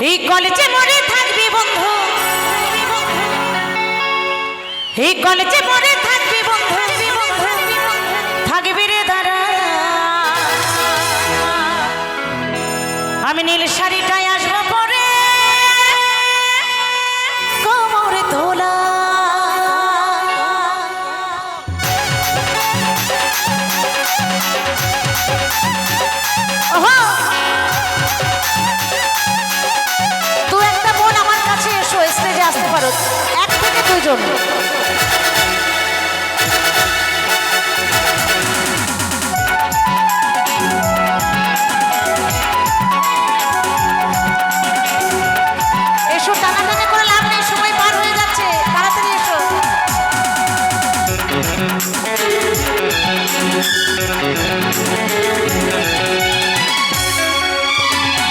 এই কলেজে মরে থাকবি বন্ধু, এই কলেজে মরে থাকবি বন্ধু, থাকবি রে দাঁড়া। আমি নীল শাড়িটায় আসবো পরে কোমরে তোলা। তুই একটা বোন আমার কাছে এসো, স্টেজে আসতে পারো, 1 থেকে 2 জন। এসো, টানাটানি করে লাভ নেই, সময় পার হয়ে যাচ্ছে, তাড়াতাড়ি এসো।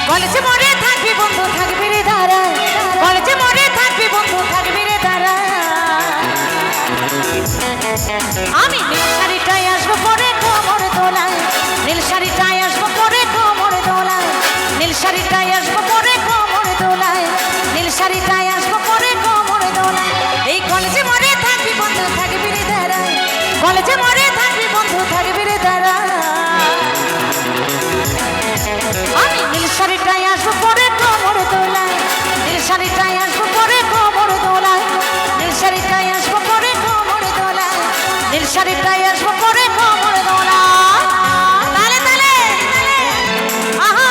কলেজে মরে থাকবি বন্ধু, থাকবি রে দাঁড়া। কলেজে মরে থাকবি বন্ধু, থাকবি রে দাঁড়া। আমি নীল শাড়িটায় আসবো পরে কোমরে দোলায়, নীল শাড়িটায় আসবো পরে কোমরে দোলায়, নীল শাড়িটায় আসবো পরে কোমরে দোলায়, নীল শাড়িটায় আসবো পরে কোমরে দোলায়। এই কলেজে মরে থাকবি বন্ধু, থাকবি রে দাঁড়া। কলেজে মরে থাকবি বন্ধু, থাকবি রে দাঁড়া। আমি নীল শাড়িটায় আসবো পরে কোমরে দোলায়, নীল শাড়িটায় আসবো পরে কোমরে দোলায়, নীল শাড়িটায় আসবো পরে কোমরে দোলায়, নীল শাড়িটায় আসবো পরে কোমরে দোলায়। তালে তালে আহা